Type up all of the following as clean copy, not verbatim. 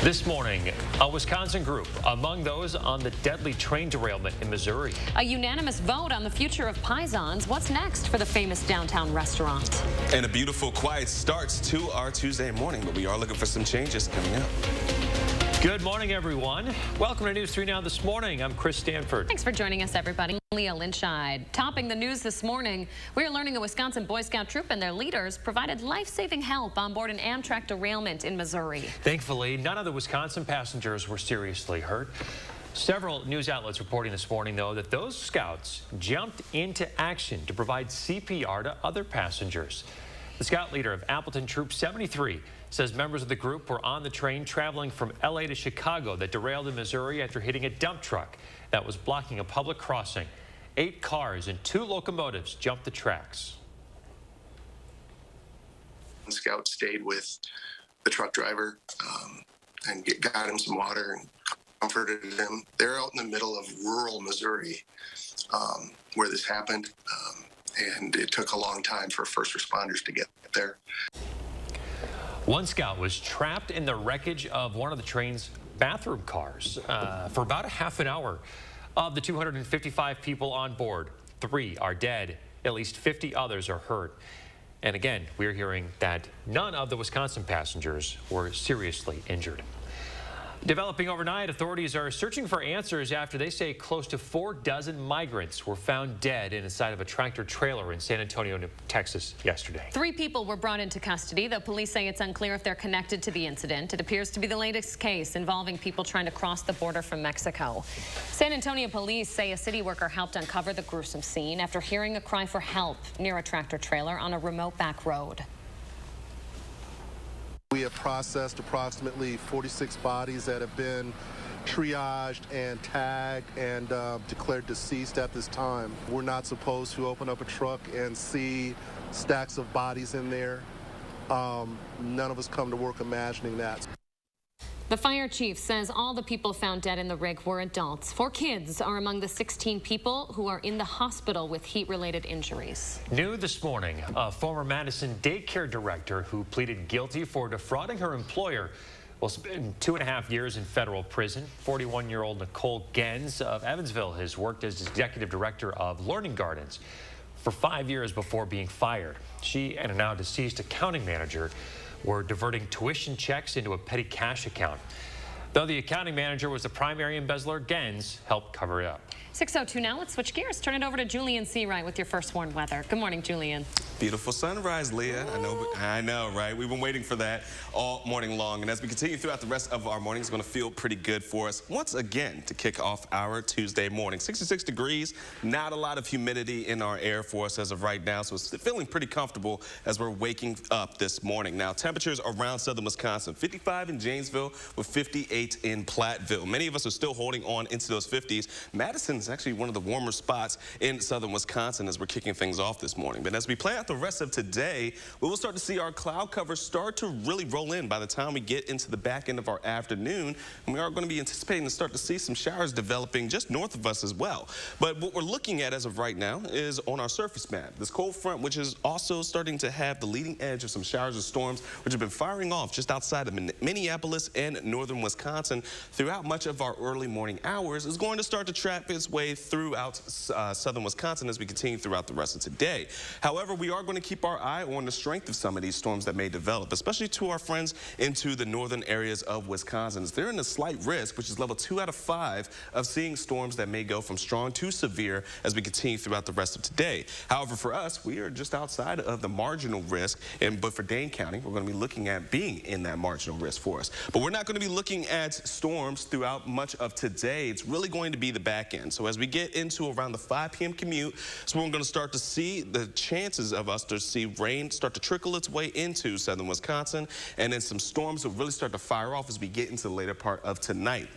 This morning, a Wisconsin group among those on the deadly train derailment in Missouri. A unanimous vote on the future of Pisons. What's next for the famous downtown restaurant? And a beautiful, quiet start to our Tuesday morning, but we are looking for some changes coming up. Good morning, everyone. Welcome to News 3 Now this morning. I'm Chris Stanford. Thanks for joining us, everybody. Leah Lynchide. Topping the news this morning, we're learning a Wisconsin Boy Scout troop and their leaders provided life-saving help on board an Amtrak derailment in Missouri. Thankfully, none of the Wisconsin passengers were seriously hurt. Several news outlets reporting this morning, though, that those scouts jumped into action to provide CPR to other passengers. The scout leader of Appleton Troop 73 says members of the group were on the train traveling from LA to Chicago that derailed in Missouri after hitting a dump truck that was blocking a public crossing. 8 cars and 2 locomotives jumped the tracks. The scout stayed with the truck driver and got him some water and comforted him. They're out in the middle of rural Missouri where this happened, and it took a long time for first responders to get there. One scout was trapped in the wreckage of one of the train's bathroom cars for about a half an hour. Of the 255 people on board, 3 are dead. At least 50 others are hurt. And again, we're hearing that none of the Wisconsin passengers were seriously injured. Developing overnight, authorities are searching for answers after they say close to 4 dozen migrants were found dead inside of a tractor trailer in San Antonio, Texas yesterday. 3 people were brought into custody, though police say it's unclear if they're connected to the incident. It appears to be the latest case involving people trying to cross the border from Mexico. San Antonio police say a city worker helped uncover the gruesome scene after hearing a cry for help near a tractor trailer on a remote back road. We have processed approximately 46 bodies that have been triaged and tagged and declared deceased at this time. We're not supposed to open up a truck and see stacks of bodies in there. None of us come to work imagining that. The fire chief says all the people found dead in the rig were adults. 4 kids are among the 16 people who are in the hospital with heat-related injuries. New this morning, a former Madison daycare director who pleaded guilty for defrauding her employer will spend 2.5 years in federal prison. 41-year-old Nicole Gens of Evansville has worked as executive director of Learning Gardens for 5 years before being fired. She and a now deceased accounting manager were diverting tuition checks into a petty cash account. Though the accounting manager was the primary embezzler, Gens helped cover it up. 6:02 now. Let's switch gears. Turn it over to Julian Seawright with your first warned weather. Good morning, Julian. Beautiful sunrise, Leah. I know, right? We've been waiting for that all morning long. And as we continue throughout the rest of our morning, it's going to feel pretty good for us once again to kick off our Tuesday morning. 66 degrees, not a lot of humidity in our air for us as of right now. So it's feeling pretty comfortable as we're waking up this morning. Now, temperatures around southern Wisconsin, 55 in Janesville with 58 in Platteville. Many of us are still holding on into those 50s. Madison is actually one of the warmer spots in southern Wisconsin as we're kicking things off this morning. But as we play out the rest of today, we will start to see our cloud cover start to really roll in by the time we get into the back end of our afternoon. And we are going to be anticipating to start to see some showers developing just north of us as well. But what we're looking at as of right now is on our surface map. This cold front, which is also starting to have the leading edge of some showers and storms, which have been firing off just outside of Minneapolis and northern Wisconsin throughout much of our early morning hours, is going to start to trap its way throughout southern Wisconsin as we continue throughout the rest of today. However, we are going to keep our eye on the strength of some of these storms that may develop, especially to our friends into the northern areas of Wisconsin. They're in a slight risk, which is level 2 out of 5, of seeing storms that may go from strong to severe as we continue throughout the rest of today. However, for us, we are just outside of the marginal risk, but for Dane County, we're going to be looking at being in that marginal risk for us. But we're not going to be looking at storms throughout much of today. It's really going to be the back end. So as we get into around the 5 p.m. commute, so we're going to start to see the chances of us to see rain start to trickle its way into southern Wisconsin, and then some storms will really start to fire off as we get into the later part of tonight.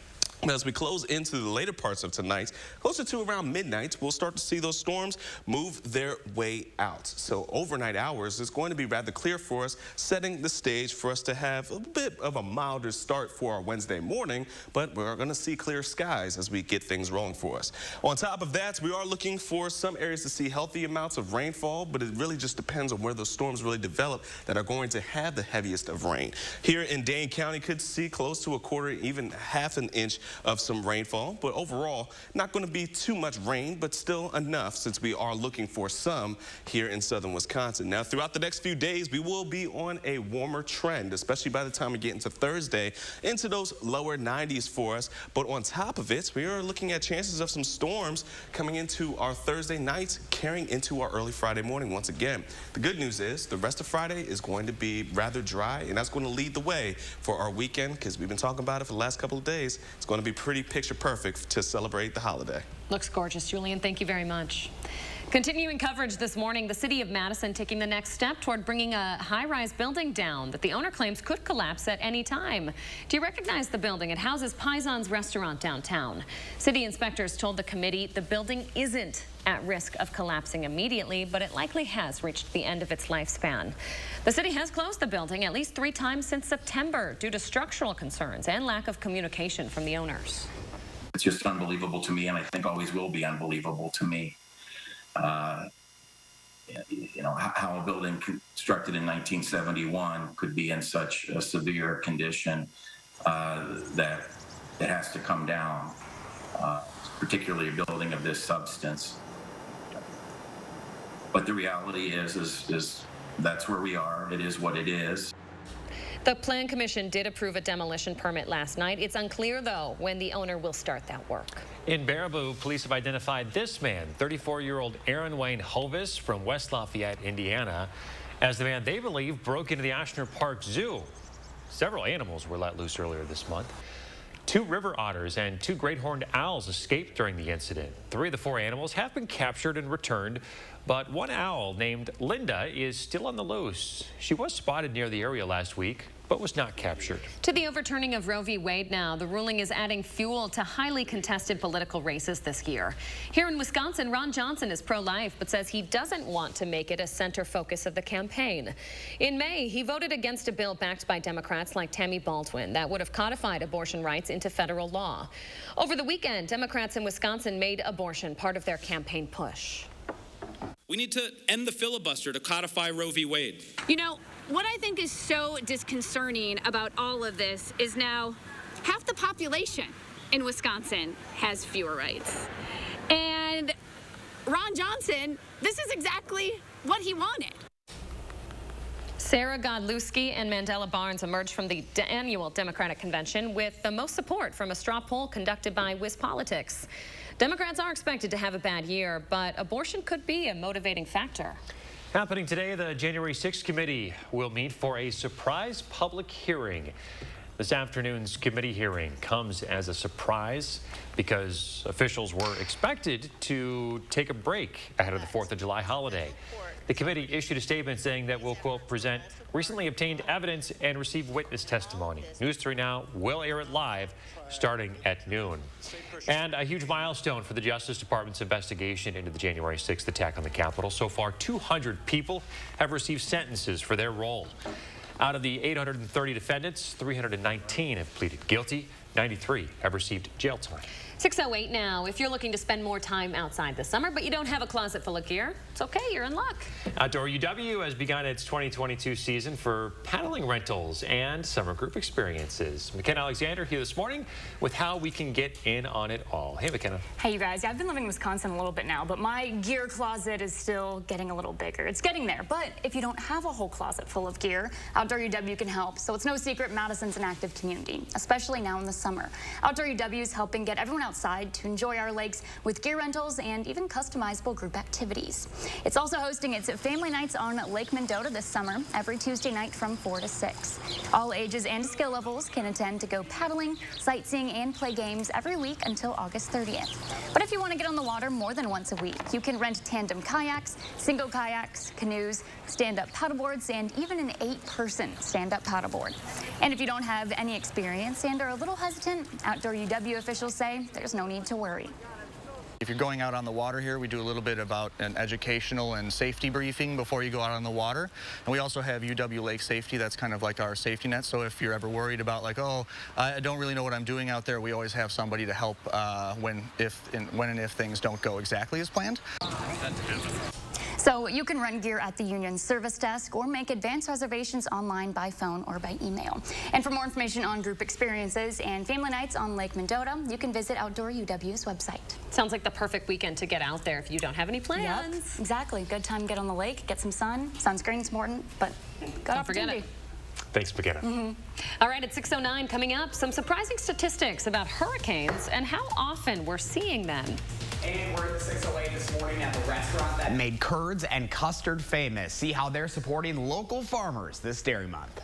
As we close into the later parts of tonight, closer to around midnight, we'll start to see those storms move their way out. So overnight hours is going to be rather clear for us, setting the stage for us to have a bit of a milder start for our Wednesday morning, but we're going to see clear skies as we get things rolling for us. On top of that, we are looking for some areas to see healthy amounts of rainfall, but it really just depends on where those storms really develop that are going to have the heaviest of rain. Here in Dane County, could see close to a quarter, even half an inch of some rainfall, but overall not going to be too much rain, but still enough since we are looking for some here in southern Wisconsin. Now throughout the next few days we will be on a warmer trend, especially by the time we get into Thursday, into those lower 90s for us. But on top of it, we are looking at chances of some storms coming into our Thursday night, carrying into our early Friday morning once again. The good news is the rest of Friday is going to be rather dry, and that's going to lead the way for our weekend, because we've been talking about it for the last couple of days. It's going to be pretty picture perfect to celebrate the holiday. Looks gorgeous, Julian. Thank you very much. Continuing coverage this morning, the city of Madison taking the next step toward bringing a high-rise building down that the owner claims could collapse at any time. Do you recognize the building? It houses Pison's restaurant downtown. City inspectors told the committee the building isn't at risk of collapsing immediately, but it likely has reached the end of its lifespan. The city has closed the building at least 3 times since September due to structural concerns and lack of communication from the owners. It's just unbelievable to me, and I think always will be unbelievable to me. You know, how a building constructed in 1971 could be in such a severe condition that it has to come down, particularly a building of this substance. But the reality is that's where we are. It is what it is. The Plan Commission did approve a demolition permit last night. It's unclear, though, when the owner will start that work. In Baraboo, police have identified this man, 34-year-old Aaron Wayne Hovis from West Lafayette, Indiana, as the man they believe broke into the Ashner Park Zoo. Several animals were let loose earlier this month. 2 river otters and 2 great horned owls escaped during the incident. 3 of the 4 animals have been captured and returned, but one owl named Linda is still on the loose. She was spotted near the area last week, but was not captured. To the overturning of Roe v. Wade now, the ruling is adding fuel to highly contested political races this year. Here in Wisconsin, Ron Johnson is pro-life, but says he doesn't want to make it a center focus of the campaign. In May, he voted against a bill backed by Democrats like Tammy Baldwin that would have codified abortion rights into federal law. Over the weekend, Democrats in Wisconsin made abortion part of their campaign push. We need to end the filibuster to codify Roe v. Wade. You know, what I think is so disconcerting about all of this is now half the population in Wisconsin has fewer rights. And Ron Johnson, this is exactly what he wanted. Sarah Godlewski and Mandela Barnes emerged from the annual Democratic Convention with the most support from a straw poll conducted by WISC Politics. Democrats are expected to have a bad year, but abortion could be a motivating factor. Happening today, the January 6th committee will meet for a surprise public hearing. This afternoon's committee hearing comes as a surprise because officials were expected to take a break ahead of the 4th of July holiday. The committee issued a statement saying that we'll, quote, present recently obtained evidence and receive witness testimony. News 3 Now will air it live starting at noon. And a huge milestone for the Justice Department's investigation into the January 6th attack on the Capitol. So far, 200 people have received sentences for their role. Out of the 830 defendants, 319 have pleaded guilty. 93 have received jail time. 6:08 now. If you're looking to spend more time outside this summer, but you don't have a closet full of gear, it's okay, you're in luck. Outdoor UW has begun its 2022 season for paddling rentals and summer group experiences. McKenna Alexander here this morning with how we can get in on it all. Hey, McKenna. Hey, you guys. I've been living in Wisconsin a little bit now, but my gear closet is still getting a little bigger. It's getting there, but if you don't have a whole closet full of gear, Outdoor UW can help. So it's no secret Madison's an active community, especially now in the summer. Outdoor UW is helping get everyone outside to enjoy our lakes with gear rentals and even customizable group activities. It's also hosting its family nights on Lake Mendota this summer, every Tuesday night from 4 to 6. All ages and skill levels can attend to go paddling, sightseeing, and play games every week until August 30th. But if you want to get on the water more than once a week, you can rent tandem kayaks, single kayaks, canoes, stand-up paddleboards, and even an 8-person stand-up paddleboard. And if you don't have any experience and are a little hesitant hesitant, Outdoor UW officials say there's no need to worry. If you're going out on the water here, we do a little bit about an educational and safety briefing before you go out on the water. And we also have UW Lake Safety. That's kind of like our safety net. So if you're ever worried about like, oh, I don't really know what I'm doing out there, we always have somebody to help when and if things don't go exactly as planned. So you can rent gear at the Union Service Desk or make advance reservations online by phone or by email. And for more information on group experiences and family nights on Lake Mendota, you can visit Outdoor UW's website. Sounds like the perfect weekend to get out there if you don't have any plans. Yep, exactly. Good time to get on the lake, get some sun. Sunscreen's important, but don't forget it. Thanks, McKenna. All right, at 6:09 coming up, some surprising statistics about hurricanes and how often we're seeing them. And we're at the 608 this morning at the restaurant that made curds and custard famous. See how they're supporting local farmers this Dairy Month.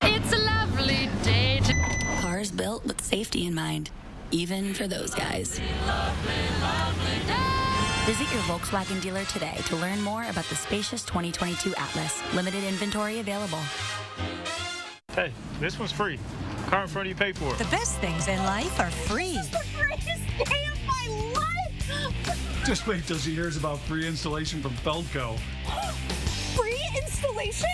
It's a lovely day. Cars built with safety in mind, even for those guys. Visit your Volkswagen dealer today to learn more about the spacious 2022 Atlas. Limited inventory available. Hey, this one's free. Car in front of you pay for it. The best things in life are free. This is the greatest day of my life! Just wait till she hears about free installation from Feldco. Free installation?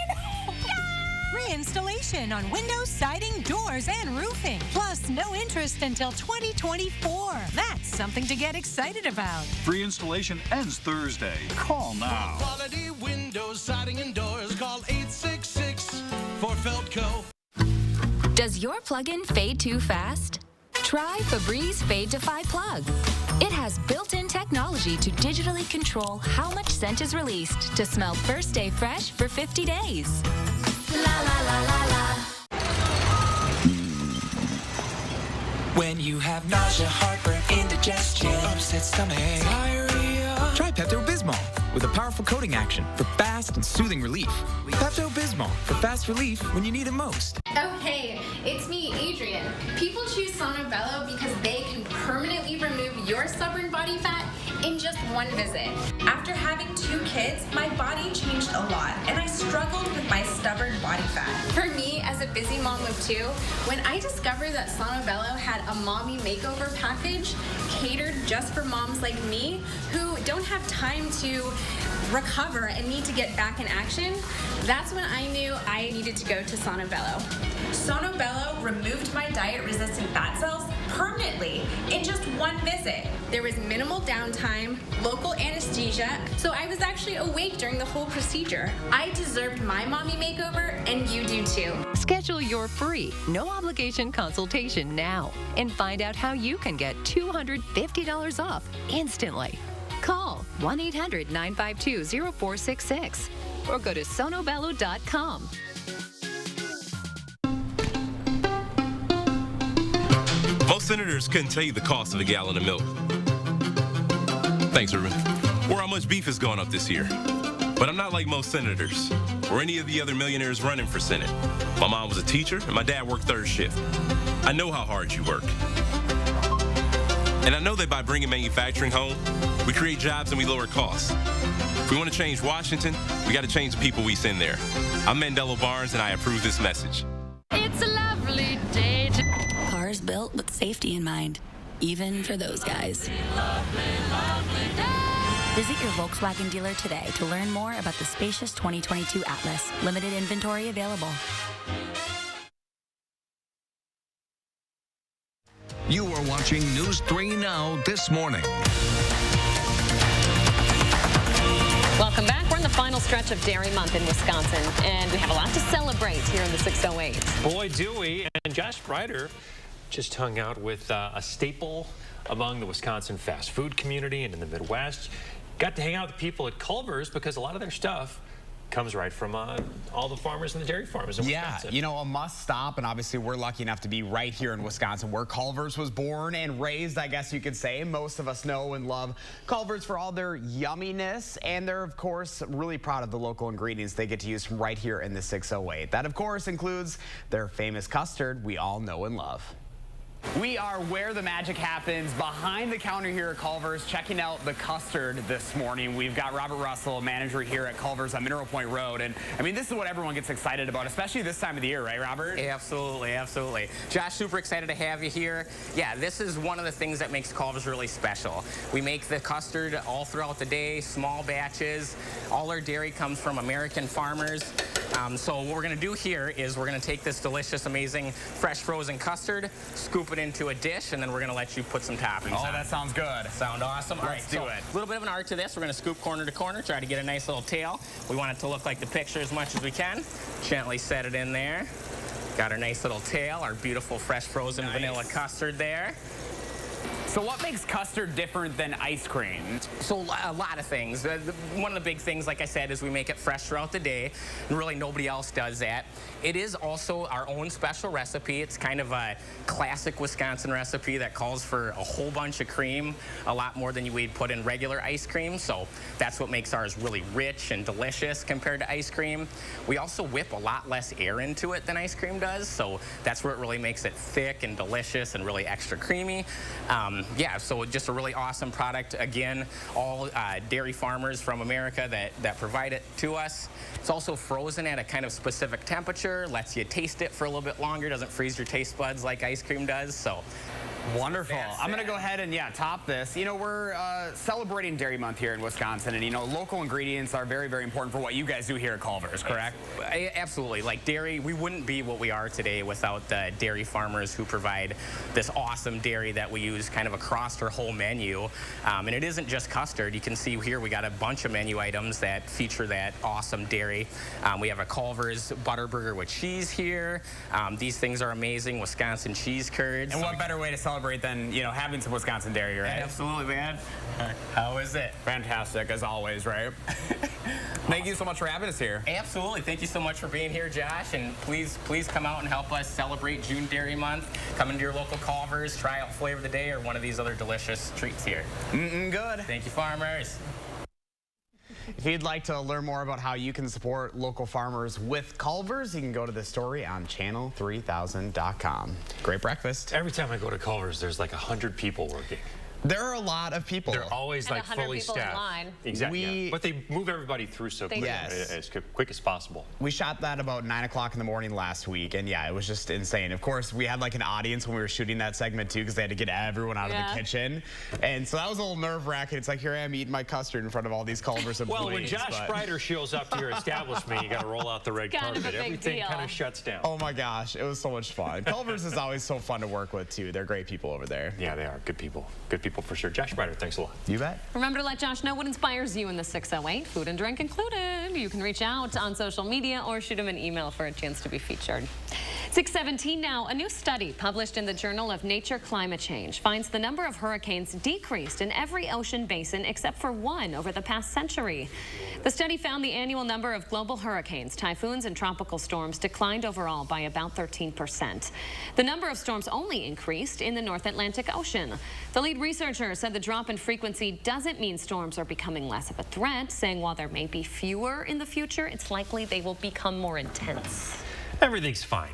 Free installation on windows, siding, doors, and roofing. Plus, no interest until 2024. That's something to get excited about. Free installation ends Thursday. Call now. Quality windows, siding, and doors. Call 866 for Feldco. Does your plug-in fade too fast? Try Febreze Fade to Fi Plug. It has built-in technology to digitally control how much scent is released to smell first day fresh for 50 days. La la la la la. When you have nausea, heartburn, indigestion, upset stomach, diarrhea, try Pepto-Bismol with a powerful coating action for fast and soothing relief. Pepto-Bismol for fast relief when you need it most. Oh, hey, it's me, Adrian. People choose Sonobello because they can permanently remove your stubborn body fat in just one visit. After having 2 kids, my body changed a lot, and I struggled with my stubborn body fat. For me, as a busy mom of 2, when I discovered that Sonobello had a mommy makeover package catered just for moms like me who don't have time to recover and need to get back in action, that's when I knew I needed to go to Sonobello. Sonobello removed my diet-resistant fat cells permanently in just one visit. There was minimal downtime, local anesthesia, so I was actually awake during the whole procedure. I deserved my mommy makeover, and you do too. Schedule your free, no-obligation consultation now and find out how you can get $250 off instantly. Call 1-800-952-0466 or go to sonobello.com. Most senators couldn't tell you the cost of a gallon of milk. Thanks, Ruben. Or how much beef has gone up this year. But I'm not like most senators or any of the other millionaires running for Senate. My mom was a teacher and my dad worked third shift. I know how hard you work. And I know that by bringing manufacturing home, we create jobs and we lower costs. If we want to change Washington, we got to change the people we send there. I'm Mandela Barnes and I approve this message. It's a lovely day. Cars built with safety in mind, even for those guys. Visit your Volkswagen dealer today to learn more about the spacious 2022 Atlas. Limited inventory available. You are watching News 3 Now this morning. Welcome back. We're in the final stretch of Dairy Month in Wisconsin, and we have a lot to celebrate here in the 608. Boy, do we. And Josh Ryder just hung out with a staple among the Wisconsin fast food community and in the Midwest. Got to hang out with the people at Culver's because a lot of their stuff comes right from all the farmers and the dairy farmers in Wisconsin. Yeah, you know, a must stop, and obviously we're lucky enough to be right here in Wisconsin where Culver's was born and raised, I guess you could say. Most of us know and love Culver's for all their yumminess, and they're, of course, really proud of the local ingredients they get to use from right here in the 608. That, of course, includes their famous custard we all know and love. We are where the magic happens, behind the counter here at Culver's, checking out the custard this morning. We've got Robert Russell, manager here at Culver's on Mineral Point Road. And I mean, this is what everyone gets excited about, especially this time of the year, right, Robert? Absolutely, absolutely. Josh, super excited to have you here. Yeah, this is one of the things that makes Culver's really special. We make the custard all throughout the day, small batches. All our dairy comes from American farmers. So what we're going to do here is we're going to take this delicious, amazing, fresh frozen custard, scoop it into a dish, and then we're going to let you put some toppings on. Oh, that sounds good. Sound awesome? Let's do it. A little bit of an art to this. We're going to scoop corner to corner, try to get a nice little tail. We want it to look like the picture as much as we can. Gently set it in there. Got our nice little tail, our beautiful fresh frozen vanilla custard there. So what makes custard different than ice cream? So a lot of things. One of the big things, like I said, is we make it fresh throughout the day, and really nobody else does that. It is also our own special recipe. It's kind of a classic Wisconsin recipe that calls for a whole bunch of cream, a lot more than we'd put in regular ice cream. So that's what makes ours really rich and delicious compared to ice cream. We also whip a lot less air into it than ice cream does, so that's where it really makes it thick and delicious and really extra creamy. Yeah, so just a really awesome product. Again, all dairy farmers from America that provide it to us. It's also frozen at a kind of specific temperature, lets you taste it for a little bit longer, doesn't freeze your taste buds like ice cream does. So wonderful. I'm going to go ahead and, top this. You know, we're celebrating Dairy Month here in Wisconsin, and, you know, local ingredients are very, very important for what you guys do here at Culver's, correct? Absolutely. Like dairy, we wouldn't be what we are today without the dairy farmers who provide this awesome dairy that we use kind of across our whole menu. And it isn't just custard. You can see here we got a bunch of menu items that feature that awesome dairy. We have a Culver's butter burger with cheese here. These things are amazing. Wisconsin cheese curds. And what better way to celebrate than, you know, having some Wisconsin dairy, right? Absolutely, man. How is it? Fantastic, as always, right? Thank you so much for having us here. Absolutely. Thank you so much for being here, Josh. And please come out and help us celebrate June Dairy Month. Come into your local Culver's, try out Flavor of the Day or one of these other delicious treats here. Good. Thank you, farmers. If you'd like to learn more about how you can support local farmers with Culver's, you can go to this story on channel3000.com. Great breakfast. Every time I go to Culver's, there's like 100 people working. There are a lot of people. They're always and like 100 fully people staffed. In line. Exactly. But they move everybody through so quickly, as quick as possible. We shot that about 9 o'clock in the morning last week, and yeah, it was just insane. Of course, we had like an audience when we were shooting that segment too, because they had to get everyone out of the kitchen, and so that was a little nerve-wracking. It's like, here I am eating my custard in front of all these Culver's employees. Well, when Josh Sprider shows up to your establishment, you got to roll out the red carpet. Everything kind of shuts down. Oh my gosh, it was so much fun. Culver's is always so fun to work with too. They're great people over there. Yeah, they are good people. Good people for sure. Josh Sprider, thanks a lot. You bet. Remember to let Josh know what inspires you in the 608, food and drink included. You can reach out on social media or shoot him an email for a chance to be featured. 6:17 now. A new study published in the Journal of Nature Climate Change finds the number of hurricanes decreased in every ocean basin except for one over the past century. The study found the annual number of global hurricanes, typhoons, and tropical storms declined overall by about 13%. The number of storms only increased in the North Atlantic Ocean. The lead researcher said the drop in frequency doesn't mean storms are becoming less of a threat, saying while there may be fewer in the future, it's likely they will become more intense. Everything's fine.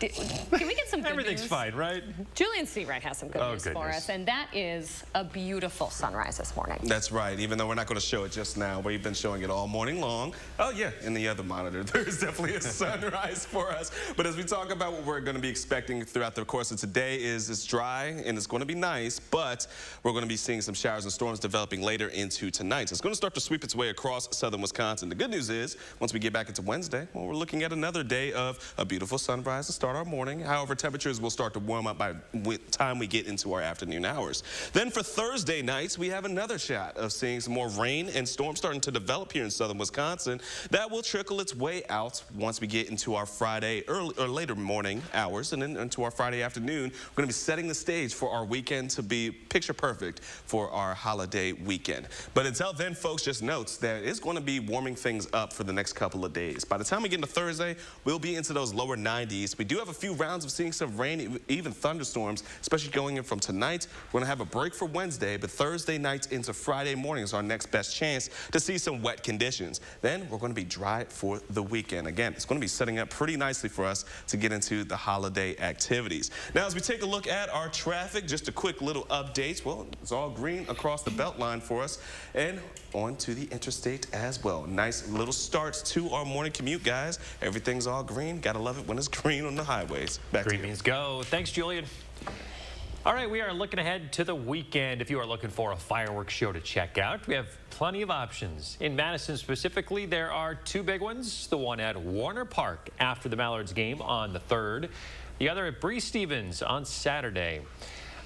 Can we get some good Everything's news? fine, right? Julian Seawright has some good news for us, and that is a beautiful sunrise this morning. That's right. Even though we're not going to show it just now, we've been showing it all morning long. Oh, yeah, in the other monitor, there's definitely a sunrise for us. But as we talk about what we're going to be expecting throughout the course of today is it's dry and it's going to be nice, but we're going to be seeing some showers and storms developing later into tonight. So it's going to start to sweep its way across southern Wisconsin. The good news is, once we get back into Wednesday, well, we're looking at another day of a beautiful sunrise to start our morning. However, temperatures will start to warm up by the time we get into our afternoon hours. Then for Thursday nights, we have another shot of seeing some more rain and storms starting to develop here in southern Wisconsin. That will trickle its way out once we get into our Friday early or later morning hours and then into our Friday afternoon. We're going to be setting the stage for our weekend to be picture perfect for our holiday weekend. But until then, folks, just notes that it's going to be warming things up for the next couple of days. By the time we get into Thursday, we'll be into the those lower 90s. We do have a few rounds of seeing some rain, even thunderstorms, especially going in from tonight. We're going to have a break for Wednesday, but Thursday night into Friday morning is our next best chance to see some wet conditions. Then we're going to be dry for the weekend. Again, it's going to be setting up pretty nicely for us to get into the holiday activities. Now, as we take a look at our traffic, just a quick little update. Well, it's all green across the belt line for us and onto the interstate as well. Nice little start to our morning commute, guys. Everything's all green. Gotta love it when it's green on the highways. Back to you. Green means go. Thanks, Julian. All right, we are looking ahead to the weekend. If you are looking for a fireworks show to check out, we have plenty of options. In Madison specifically, there are two big ones. The one at Warner Park after the Mallards game on the 3rd. The other at Bree Stevens on Saturday.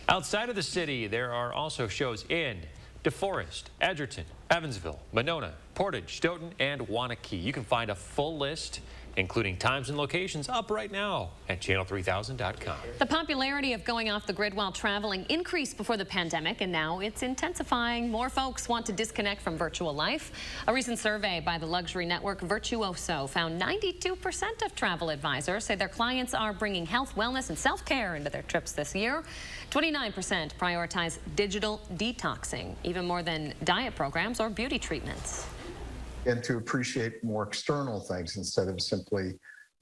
Outside of the city, there are also shows in DeForest, Edgerton, Evansville, Monona, Portage, Stoughton, and Waunakee. You can find a full list, including times and locations, up right now at channel3000.com. The popularity of going off the grid while traveling increased before the pandemic, and now it's intensifying. More folks want to disconnect from virtual life. A recent survey by the luxury network Virtuoso found 92% of travel advisors say their clients are bringing health, wellness, and self-care into their trips this year. 29% prioritize digital detoxing, even more than diet programs or beauty treatments. And to appreciate more external things instead of simply,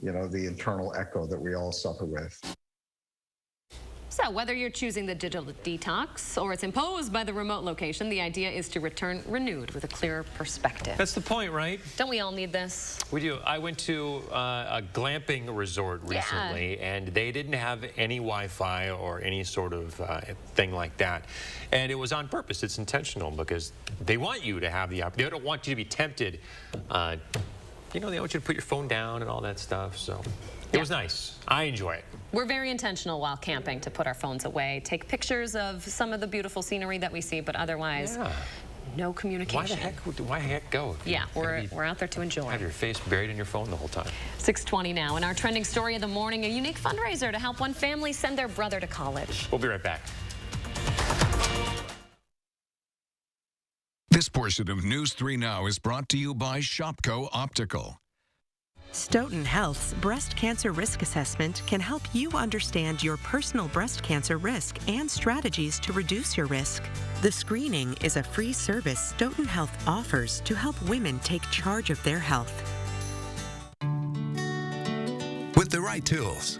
the internal echo that we all suffer with. So whether you're choosing the digital detox or it's imposed by the remote location, the idea is to return renewed with a clearer perspective. That's the point, right? Don't we all need this? We do. I went to a glamping resort recently, and they didn't have any Wi-Fi or any sort of thing like that. And it was on purpose. It's intentional because they want you to have the opportunity. They don't want you to be tempted. They want you to put your phone down and all that stuff. So it was nice. I enjoy it. We're very intentional while camping to put our phones away, take pictures of some of the beautiful scenery that we see, but otherwise, no communication. Why the heck go? Yeah, we're out there to enjoy. Have your face buried in your phone the whole time. 6:20 now, and our trending story of the morning, a unique fundraiser to help one family send their brother to college. We'll be right back. This portion of News 3 Now is brought to you by Shopko Optical. Stoughton Health's Breast Cancer Risk Assessment can help you understand your personal breast cancer risk and strategies to reduce your risk. The screening is a free service Stoughton Health offers to help women take charge of their health. With the right tools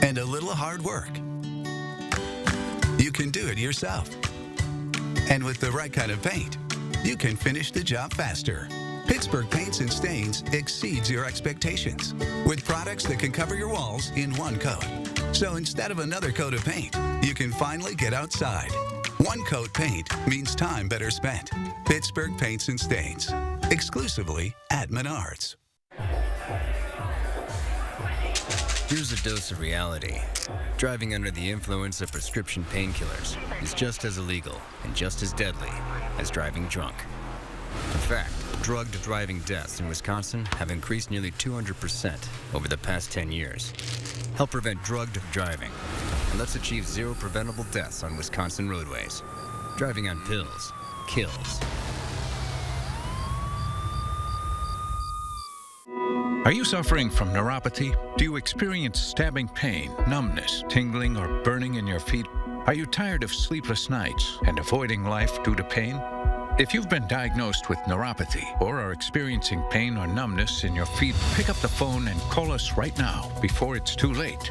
and a little hard work, you can do it yourself. And with the right kind of paint, you can finish the job faster. Pittsburgh Paints and Stains exceeds your expectations with products that can cover your walls in one coat. So instead of another coat of paint, you can finally get outside. One coat paint means time better spent. Pittsburgh Paints and Stains, exclusively at Menards. Here's a dose of reality. Driving under the influence of prescription painkillers is just as illegal and just as deadly as driving drunk. In fact, drugged driving deaths in Wisconsin have increased nearly 200% over the past 10 years. Help prevent drugged driving, and let's achieve zero preventable deaths on Wisconsin roadways. Driving on pills kills. Are you suffering from neuropathy? Do you experience stabbing pain, numbness, tingling, or burning in your feet? Are you tired of sleepless nights and avoiding life due to pain? If you've been diagnosed with neuropathy or are experiencing pain or numbness in your feet, pick up the phone and call us right now before it's too late.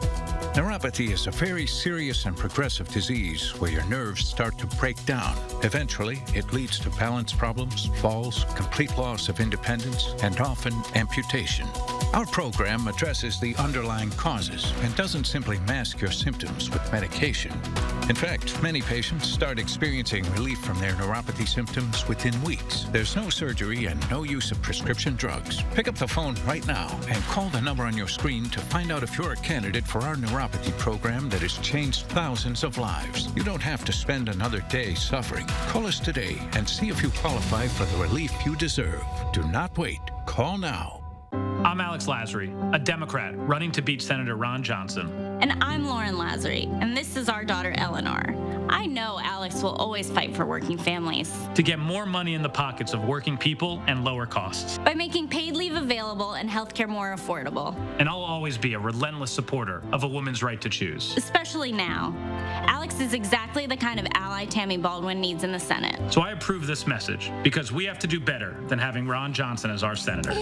Neuropathy is a very serious and progressive disease where your nerves start to break down. Eventually, it leads to balance problems, falls, complete loss of independence, and often amputation. Our program addresses the underlying causes and doesn't simply mask your symptoms with medication. In fact, many patients start experiencing relief from their neuropathy symptoms within weeks. There's no surgery and no use of prescription drugs. Pick up the phone right now and call the number on your screen to find out if you're a candidate for our neuropathy program that has changed thousands of lives. You don't have to spend another day suffering. Call us today and see if you qualify for the relief you deserve. Do not wait. Call now. I'm Alex Lasry, a Democrat running to beat Senator Ron Johnson. And I'm Lauren Lazary, and this is our daughter Eleanor. I know Alex will always fight for working families To get more money in the pockets of working people and lower costs. by making paid leave available and healthcare more affordable, And I'll always be a relentless supporter of a woman's right to choose. especially now. Alex is exactly the kind of ally Tammy Baldwin needs in the Senate. So I approve this message because we have to do better than having Ron Johnson as our senator.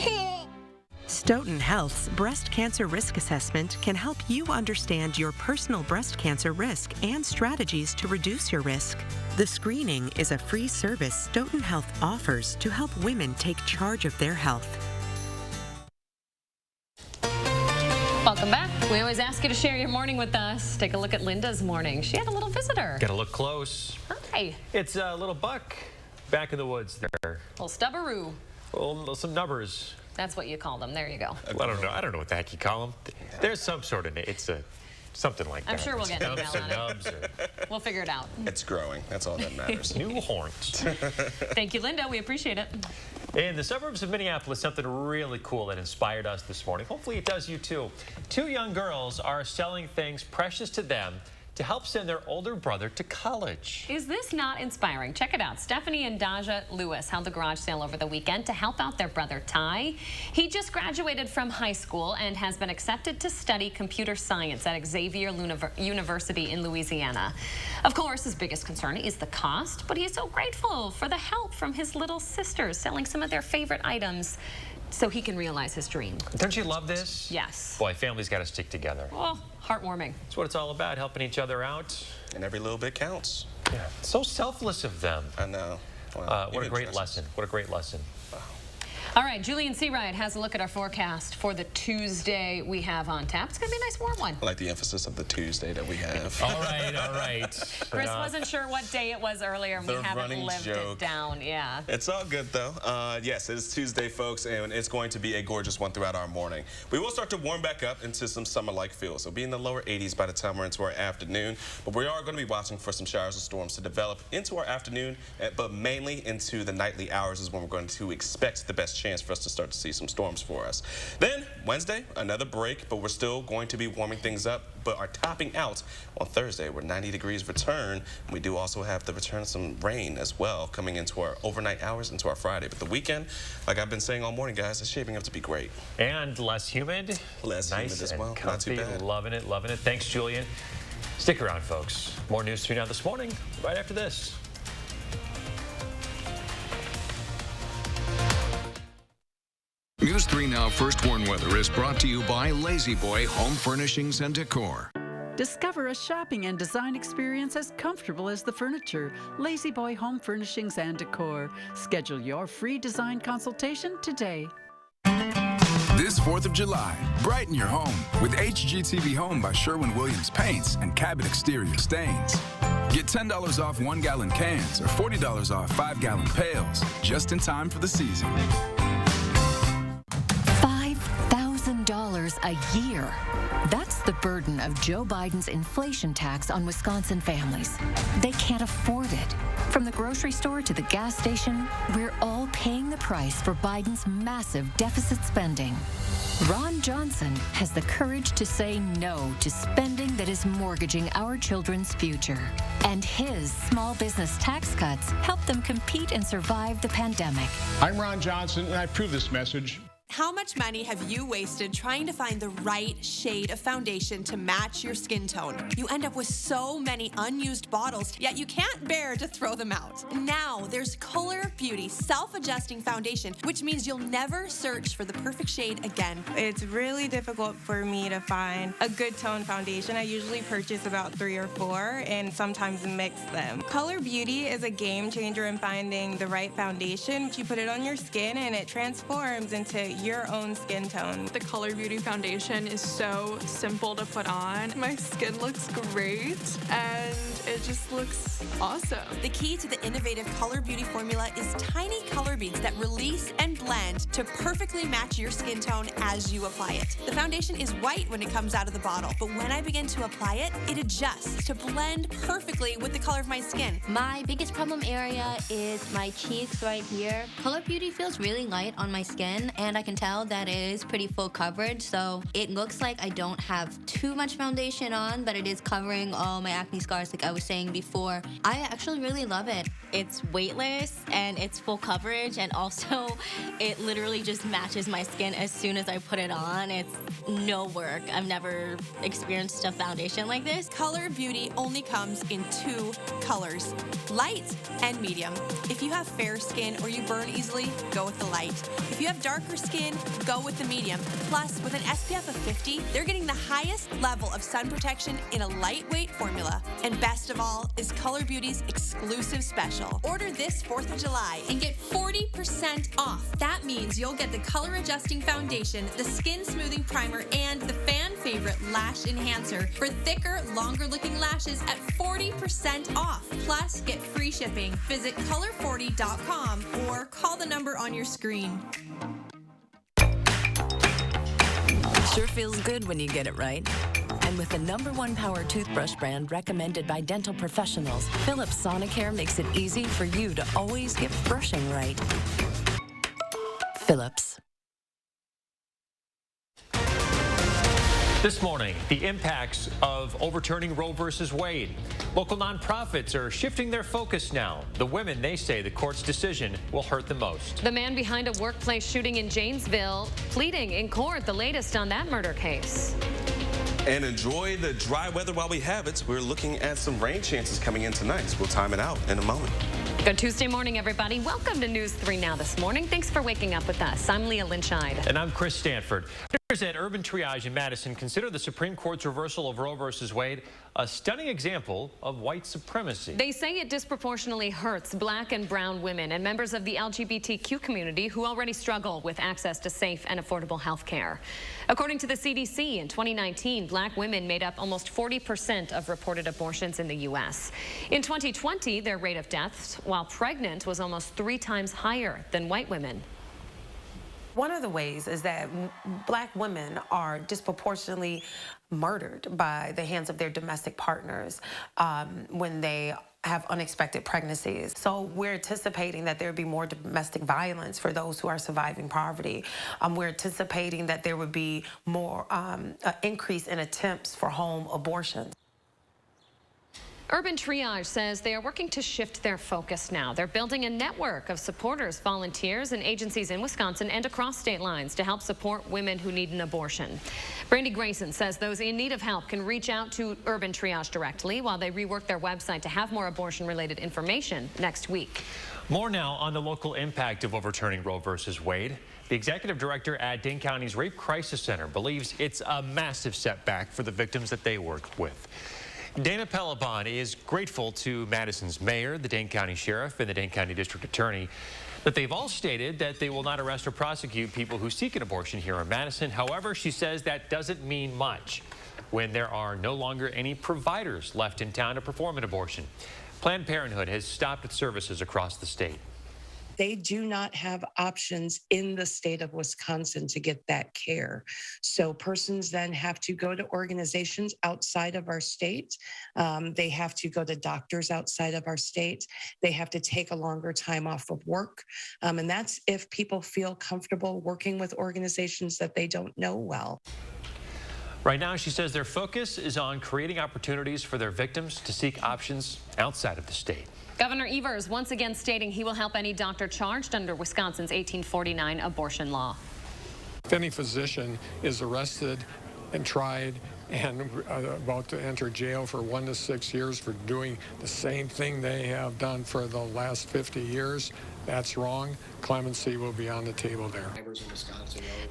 Stoughton Health's breast cancer risk assessment can help you understand your personal breast cancer risk and strategies to reduce your risk. The screening is a free service Stoughton Health offers to help women take charge of their health. Welcome back. We always ask you to share your morning with us. Take a look at Linda's morning. She had a little visitor. Got to look close. Hi. It's a little buck back in the woods there. Little stubbaroo. Well, some nubbers. That's what you call them. There you go. I don't know. I don't know what the heck you call them. There's some sort of it's something like that. I'm sure we'll get an email on it. Nubs or We'll figure it out. It's growing. That's all that matters. new horns. Thank you, Linda. We appreciate it. In the suburbs of Minneapolis, something really cool that inspired us this morning. Hopefully it does you too. Two young girls are selling things precious to them to help send their older brother to college. Is this not inspiring? Check it out. Stephanie and Daja Lewis held a garage sale over the weekend to help out their brother Ty. He just graduated from high school and has been accepted to study computer science at Xavier University in Louisiana. Of course, his biggest concern is the cost, but he's so grateful for the help from his little sisters selling some of their favorite items so he can realize his dream. Don't you love this? Yes. Boy, families got to stick together. Oh, heartwarming. That's what it's all about, helping each other out. And every little bit counts. Yeah. So selfless of them. I know. Wow. What a great lesson. What a great lesson. Wow. All right, Julian Seawright has a look at our forecast for the Tuesday we have on tap. It's going to be a nice warm one. I like the emphasis of the Tuesday that we have. All right, all right. Chris wasn't sure what day it was earlier, and we haven't lived it down. Yeah. It's all good, though. Yes, it is Tuesday, folks, and it's going to be a gorgeous one throughout our morning. We will start to warm back up into some summer-like feel, so be in the lower 80s by the time we're into our afternoon. But we are going to be watching for some showers and storms to develop into our afternoon, but mainly into the nightly hours is when we're going to expect the best chance for us to start to see some storms for us. Then Wednesday, another break, but we're still going to be warming things up, but are topping out on Thursday where 90 degrees return. We do also have the return of some rain as well coming into our overnight hours into our Friday. But the weekend, like I've been saying all morning, guys, it's shaping up to be great. And less humid. Less nice humid as well. And Not too comfy. bad. Loving it, loving it. Thanks, Julian. Stick around, folks. More News 3 Now this morning, right after this. News 3 Now First Warn Weather is brought to you by Lazy Boy Home Furnishings and Decor. Discover a shopping and design experience as comfortable as the furniture. Lazy Boy Home Furnishings and Decor. Schedule your free design consultation today. This 4th of July, brighten your home with HGTV Home by Sherwin-Williams Paints and Cabot Exterior Stains. Get $10 off 1-gallon cans or $40 off 5-gallon pails just in time for the season. $5,000 a year. That's the burden of Joe Biden's inflation tax on Wisconsin families. They can't afford it. From the grocery store to the gas station, we're all paying the price for Biden's massive deficit spending. Ron Johnson has the courage to say no to spending that is mortgaging our children's future. And his small business tax cuts help them compete and survive the pandemic. I'm Ron Johnson, and I approve this message. How much money have you wasted trying to find the right shade of foundation to match your skin tone? You end up with so many unused bottles, yet you can't bear to throw them out. Now, there's Color Beauty Self-Adjusting Foundation, which means you'll never search for the perfect shade again. It's really difficult for me to find a good tone foundation. I usually purchase about 3 or 4 and sometimes mix them. Color Beauty is a game changer in finding the right foundation. You put it on your skin and it transforms into your own skin tone. The Color Beauty foundation is so simple to put on. My skin looks great and it just looks awesome. The key to the innovative Color Beauty formula is tiny color beads that release and blend to perfectly match your skin tone as you apply it. The foundation is white when it comes out of the bottle, but when I begin to apply it, it adjusts to blend perfectly with the color of my skin. My biggest problem area is my cheeks right here. Color Beauty feels really light on my skin and I can tell that it is pretty full coverage, so it looks like I don't have too much foundation on, but it is covering all my acne scars like I was saying before. I actually really love it. It's weightless and it's full coverage, and also it literally just matches my skin as soon as I put it on. It's no work. I've never experienced a foundation like this. Color Beauty only comes in 2 colors, light and medium. If you have fair skin or you burn easily, go with the light. If you have darker skin, go with the medium. Plus, with an SPF of 50, they're getting the highest level of sun protection in a lightweight formula. And best of all is Color Beauty's exclusive special. Order this 4th of July and get 40% off. That means you'll get the color adjusting foundation, the skin smoothing primer, and the fan favorite lash enhancer for thicker, longer looking lashes at 40% off. Plus, get free shipping. Visit color40.com or call the number on your screen. Sure feels good when you get it right. And with the #1 power toothbrush brand recommended by dental professionals, Philips Sonicare makes it easy for you to always get brushing right. Philips. This morning, the impacts of overturning Roe versus Wade. Local nonprofits are shifting their focus now. The women, they say the court's decision will hurt the most. The man behind a workplace shooting in Janesville pleading in court, the latest on that murder case. And enjoy the dry weather while we have it. We're looking at some rain chances coming in tonight. So we'll time it out in a moment. Good Tuesday morning, everybody. Welcome to News 3 Now this morning. Thanks for waking up with us. I'm Leah Lynchide. And I'm Chris Stanford. At Urban Triage in Madison consider the Supreme Court's reversal of Roe versus Wade a stunning example of white supremacy. They say it disproportionately hurts black and brown women and members of the LGBTQ community who already struggle with access to safe and affordable health care. According to the CDC, in 2019, black women made up almost 40% of reported abortions in the U.S. In 2020, their rate of deaths while pregnant was almost 3 times higher than white women. One of the ways is that black women are disproportionately murdered by the hands of their domestic partners when they have unexpected pregnancies. So we're anticipating that there would be more domestic violence for those who are surviving poverty. We're anticipating that there would be more increase in attempts for home abortions. Urban Triage says they are working to shift their focus now. They're building a network of supporters, volunteers, and agencies in Wisconsin and across state lines to help support women who need an abortion. Brandy Grayson says those in need of help can reach out to Urban Triage directly while they rework their website to have more abortion-related information next week. More now on the local impact of overturning Roe versus Wade. The executive director at Dane County's Rape Crisis Center believes it's a massive setback for the victims that they work with. Dana Pelabon is grateful to Madison's mayor, the Dane County Sheriff, and the Dane County District Attorney that they've all stated that they will not arrest or prosecute people who seek an abortion here in Madison. However, she says that doesn't mean much when there are no longer any providers left in town to perform an abortion. Planned Parenthood has stopped its services across the state. They do not have options in the state of Wisconsin to get that care. So persons then have to go to organizations outside of our state. They have to go to doctors outside of our state. They have to take a longer time off of work. And that's if people feel comfortable working with organizations that they don't know well. Right now, she says their focus is on creating opportunities for their victims to seek options outside of the state. Governor Evers once again stating he will help any doctor charged under Wisconsin's 1849 abortion law. If any physician is arrested and tried and about to enter jail for 1 to 6 years for doing the same thing they have done for the last 50 years, that's wrong. Clemency will be on the table there.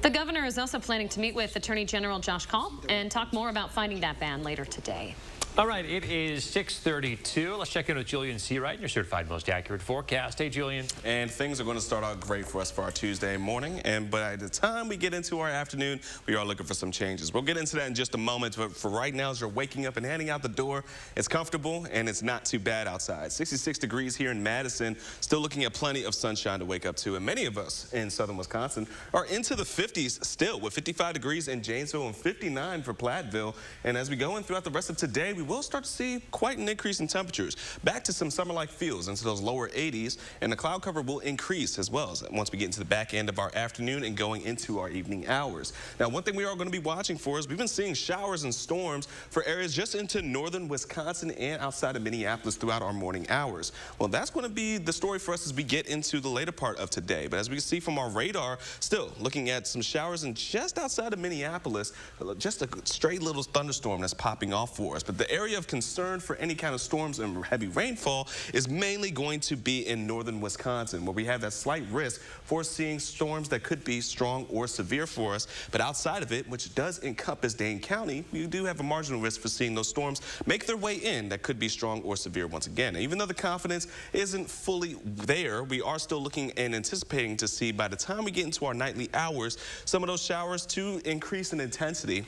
The governor is also planning to meet with Attorney General Josh Culp and talk more about fighting that ban later today. All right, it is 6:32. Let's check in with Julian Seawright, your certified most accurate forecast. Hey, Julian. And things are going to start out great for us for our Tuesday morning. But by the time we get into our afternoon, we are looking for some changes. We'll get into that in just a moment. But for right now, as you're waking up and heading out the door, it's comfortable and it's not too bad outside. 66 degrees here in Madison. Still looking at plenty of sunshine to wake up to. And many of us in southern Wisconsin are into the 50s still, with 55 degrees in Janesville and 59 for Platteville. And as we go in throughout the rest of today, we will start to see quite an increase in temperatures. Back to some summer-like feels into those lower 80s, and the cloud cover will increase as well once we get into the back end of our afternoon and going into our evening hours. Now, one thing we are going to be watching for is we've been seeing showers and storms for areas just into northern Wisconsin and outside of Minneapolis throughout our morning hours. Well, that's going to be the story for us as we get into the later part of today. But as we can see from our radar, still looking at some showers and just outside of Minneapolis, just a straight little thunderstorm that's popping off for us. But the area of concern for any kind of storms and heavy rainfall is mainly going to be in northern Wisconsin, where we have that slight risk for seeing storms that could be strong or severe for us. But outside of it, which does encompass Dane County, we do have a marginal risk for seeing those storms make their way in that could be strong or severe once again. And even though the confidence isn't fully there, we are still looking and anticipating to see by the time we get into our nightly hours, some of those showers to increase in intensity,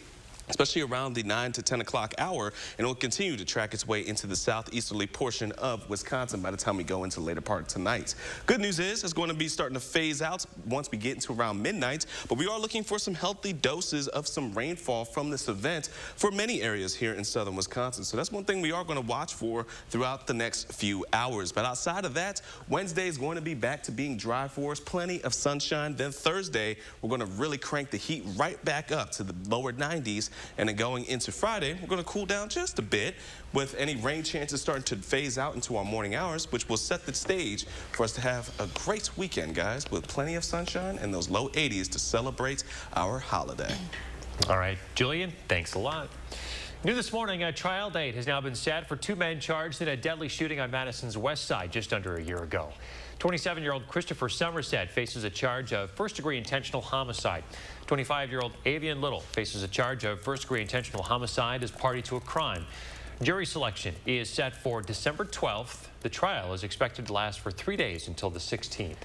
especially around the 9 to 10 o'clock hour, and it will continue to track its way into the southeasterly portion of Wisconsin by the time we go into the later part of tonight. Good news is it's going to be starting to phase out once we get into around midnight, but we are looking for some healthy doses of some rainfall from this event for many areas here in southern Wisconsin. So that's one thing we are going to watch for throughout the next few hours. But outside of that, Wednesday is going to be back to being dry for us, plenty of sunshine. Then Thursday, we're going to really crank the heat right back up to the lower 90s. And then going into Friday, we're going to cool down just a bit with any rain chances starting to phase out into our morning hours, which will set the stage for us to have a great weekend, guys, with plenty of sunshine and those low 80s to celebrate our holiday. All right, Julian, thanks a lot. New this morning, a trial date has now been set for two men charged in a deadly shooting on Madison's west side just under a year ago. 27-year-old Christopher Somerset faces a charge of first-degree intentional homicide. 25-year-old Avian Little faces a charge of first-degree intentional homicide as party to a crime. Jury selection is set for December 12th. The trial is expected to last for 3 days until the 16th.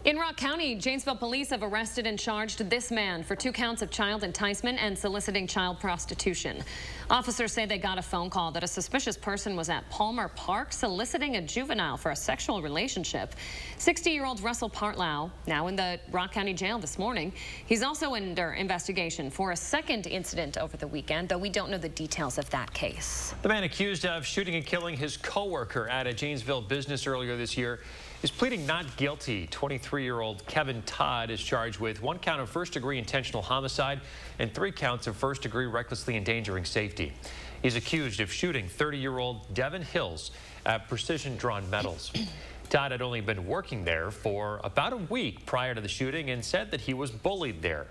In Rock County, Janesville police have arrested and charged this man for 2 counts of child enticement and soliciting child prostitution. Officers say they got a phone call that a suspicious person was at Palmer Park soliciting a juvenile for a sexual relationship. 60-year-old Russell Partlow, now in the Rock County jail this morning. He's also under investigation for a second incident over the weekend, though we don't know the details of that case. The man accused of shooting and killing his co-worker at a Janesville business earlier this year is pleading not guilty. 23-year-old Kevin Todd is charged with 1 count of first-degree intentional homicide and 3 counts of first-degree recklessly endangering safety. He's accused of shooting 30-year-old Devin Hills at Precision Drawn Metals. Todd had only been working there for about a week prior to the shooting and said that he was bullied there.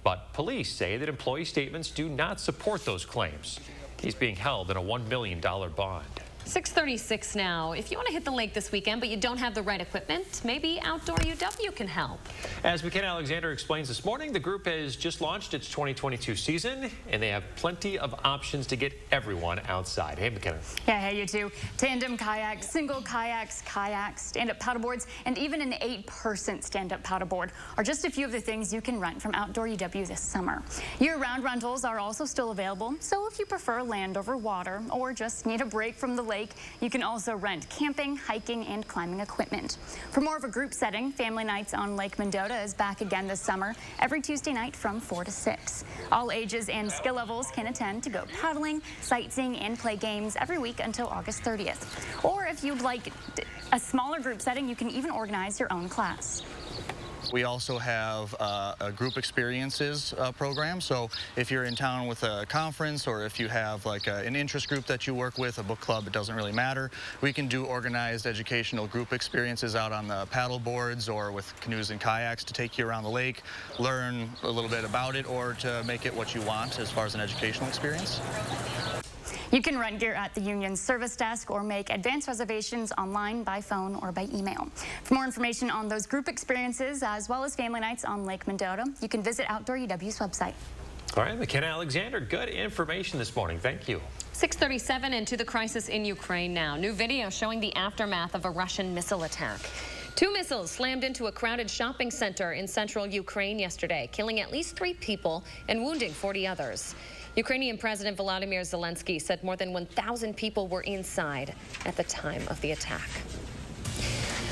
But police say that employee statements do not support those claims. He's being held in a $1 million bond. 6:36 now. If you want to hit the lake this weekend but you don't have the right equipment, maybe Outdoor UW can help. As McKenna Alexander explains this morning, the group has just launched its 2022 season, and they have plenty of options to get everyone outside. Hey, McKenna. Yeah, hey, you too. Tandem kayaks, single kayaks, stand-up paddleboards, and even an 8-person stand-up paddleboard are just a few of the things you can rent from Outdoor UW this summer. Year-round rentals are also still available, so if you prefer land over water or just need a break from the lake, you can also rent camping, hiking, and climbing equipment. For more of a group setting, Family Nights on Lake Mendota is back again this summer, every Tuesday night from 4 to 6. All ages and skill levels can attend to go paddling, sightseeing, and play games every week until August 30th. Or if you'd like a smaller group setting, you can even organize your own class. We also have a group experiences program. So if you're in town with a conference, or if you have like an interest group that you work with, a book club, it doesn't really matter. We can do organized educational group experiences out on the paddle boards or with canoes and kayaks to take you around the lake, learn a little bit about it, or to make it what you want as far as an educational experience. You can rent gear at the Union's service desk or make advance reservations online, by phone, or by email. For more information on those group experiences, as well as Family Nights on Lake Mendota, you can visit Outdoor UW's website. All right, McKenna Alexander, good information this morning. Thank you. 6:37 into the crisis in Ukraine now. New video showing the aftermath of a Russian missile attack. 2 missiles slammed into a crowded shopping center in central Ukraine yesterday, killing at least 3 people and wounding 40 others. Ukrainian President Volodymyr Zelensky said more than 1,000 people were inside at the time of the attack.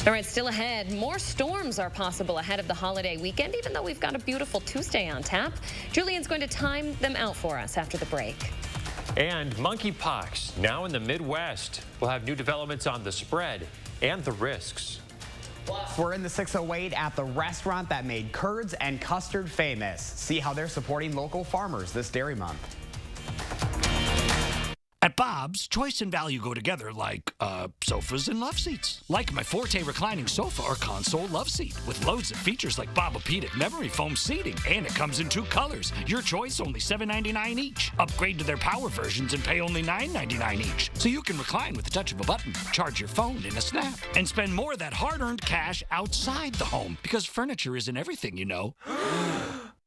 All right, still ahead, more storms are possible ahead of the holiday weekend, even though we've got a beautiful Tuesday on tap. Julian's going to time them out for us after the break. And monkeypox, now in the Midwest. We'll have new developments on the spread and the risks. We're in the 608 at the restaurant that made curds and custard famous. See how they're supporting local farmers this dairy month. At Bob's, choice and value go together like sofas and love seats. Like my Forte reclining sofa or console love seat with loads of features like Bobapedic memory foam seating. And it comes in 2 colors. Your choice, only $7.99 each. Upgrade to their power versions and pay only $9.99 each. So you can recline with the touch of a button, charge your phone in a snap, and spend more of that hard-earned cash outside the home. Because furniture isn't everything, you know.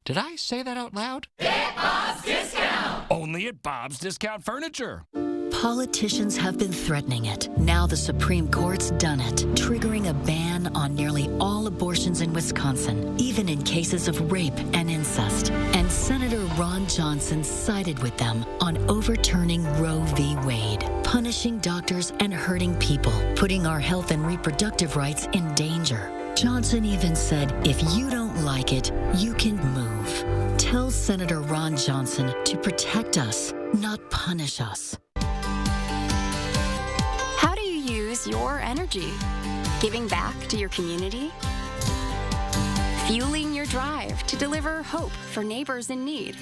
Did I say that out loud? Get Bob's Discount! Only at Bob's Discount Furniture. Politicians have been threatening it. Now the Supreme Court's done it, triggering a ban on nearly all abortions in Wisconsin, even in cases of rape and incest. And Senator Ron Johnson sided with them on overturning Roe v. Wade, punishing doctors and hurting people, putting our health and reproductive rights in danger. Johnson even said, if you don't like it, you can move. Tell Senator Ron Johnson to protect us, not punish us. How do you use your energy? Giving back to your community? Fueling your drive to deliver hope for neighbors in need?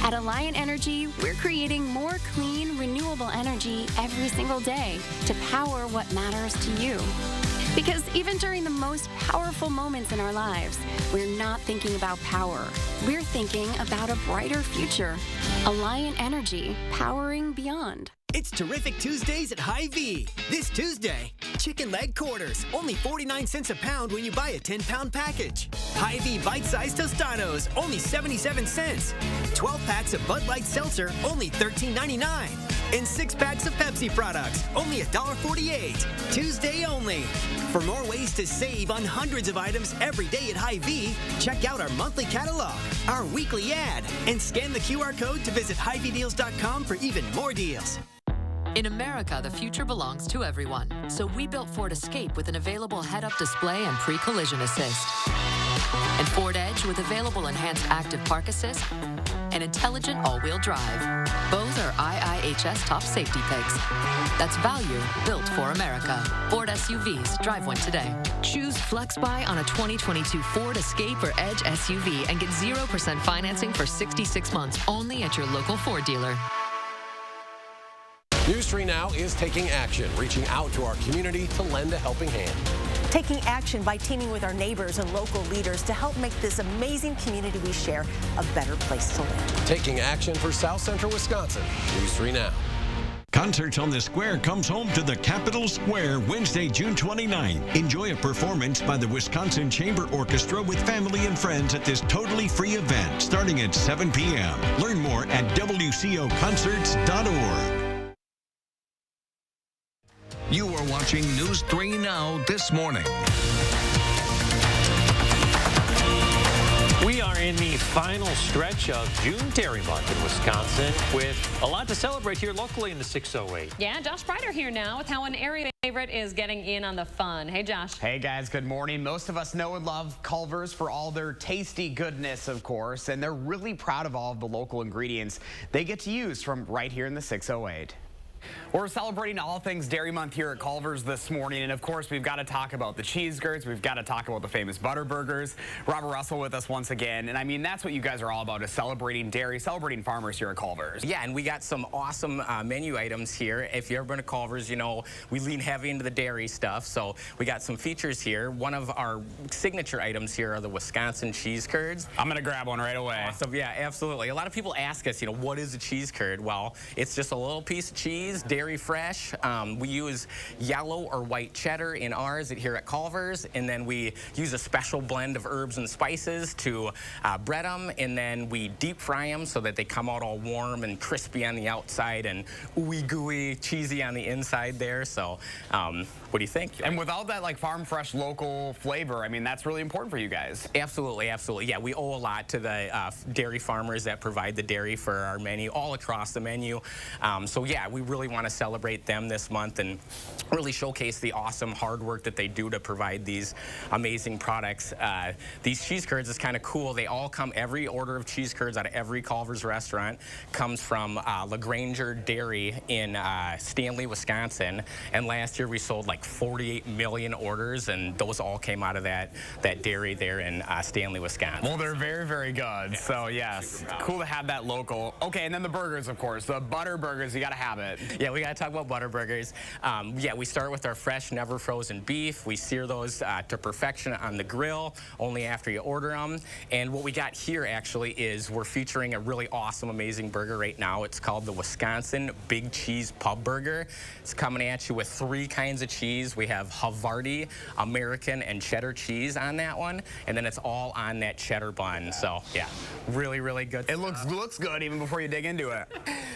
At Alliant Energy, we're creating more clean, renewable energy every single day to power what matters to you. Because even during the most powerful moments in our lives, we're not thinking about power. We're thinking about a brighter future. Alliant Energy, powering beyond. It's Terrific Tuesdays at Hy-Vee. This Tuesday, chicken leg quarters, only 49 cents a pound when you buy a 10-pound package. Hy-Vee bite-sized Tostados, only 77 cents. 12 packs of Bud Light Seltzer, only $13.99. And 6 packs of Pepsi products, only $1.48. Tuesday only. For more ways to save on hundreds of items every day at Hy-Vee, check out our monthly catalog, our weekly ad, and scan the QR code to visit HyVeeDeals.com for even more deals. In America, the future belongs to everyone. So we built Ford Escape with an available head-up display and pre-collision assist. And Ford Edge with available enhanced active park assist and intelligent all-wheel drive. Both are IIHS top safety picks. That's value built for America. Ford SUVs. Drive one today. Choose FlexBuy on a 2022 Ford Escape or Edge SUV and get 0% financing for 66 months only at your local Ford dealer. News 3 Now is taking action, reaching out to our community to lend a helping hand. Taking action by teaming with our neighbors and local leaders to help make this amazing community we share a better place to live. Taking action for South Central Wisconsin. News 3 Now. Concerts on the Square comes home to the Capitol Square Wednesday, June 29th. Enjoy a performance by the Wisconsin Chamber Orchestra with family and friends at this totally free event starting at 7 p.m. Learn more at wcoconcerts.org. You are watching News 3 Now this morning. We are in the final stretch of June Dairy Month in Wisconsin with a lot to celebrate here locally in the 608. Yeah, Josh Breider here now with how an area favorite is getting in on the fun. Hey, Josh. Hey, guys. Good morning. Most of us know and love Culver's for all their tasty goodness, of course, and they're really proud of all of the local ingredients they get to use from right here in the 608. We're celebrating all things Dairy Month here at Culver's this morning, and of course we've got to talk about the cheese curds, we've got to talk about the famous butter burgers. Robert Russell with us once again, and I mean that's what you guys are all about, is celebrating dairy, celebrating farmers here at Culver's. Yeah, and we got some awesome menu items here. If you've ever been to Culver's, you know we lean heavy into the dairy stuff, so we got some features here. One of our signature items here are the Wisconsin cheese curds. I'm gonna grab one right away. Awesome, yeah, absolutely. A lot of people ask us, you know, what is a cheese curd? Well, it's just a little piece of cheese, dairy fresh. We use yellow or white cheddar in ours here at Culver's, and then we use a special blend of herbs and spices to bread them, and then we deep fry them so that they come out all warm and crispy on the outside and ooey gooey cheesy on the inside there. So what do you think? And without that like farm fresh local flavor, I mean that's really important for you guys. Absolutely, absolutely. Yeah, we owe a lot to the dairy farmers that provide the dairy for our menu all across the menu. So yeah, we really really want to celebrate them this month and really showcase the awesome hard work that they do to provide these amazing products. These cheese curds is kind of cool. They all come, every order of cheese curds out of every Culver's restaurant comes from LaGranger Dairy in Stanley, Wisconsin. And last year we sold like 48 million orders, and those all came out of that dairy there in Stanley, Wisconsin. Well, they're very, very good. Yeah, so yes, cool to have that local. Okay, and then the burgers, of course, the butter burgers, you gotta have it. Yeah, we gotta talk about butter burgers. Yeah, we start with our fresh, never frozen beef. We sear those to perfection on the grill, only after you order them. And what we got here actually is we're featuring a really awesome, amazing burger right now. It's called the Wisconsin Big Cheese Pub Burger. It's coming at you with 3 kinds of cheese. We have Havarti, American, and cheddar cheese on that one, and then it's all on that cheddar bun. So yeah, really, really good. It looks good even before you dig into it.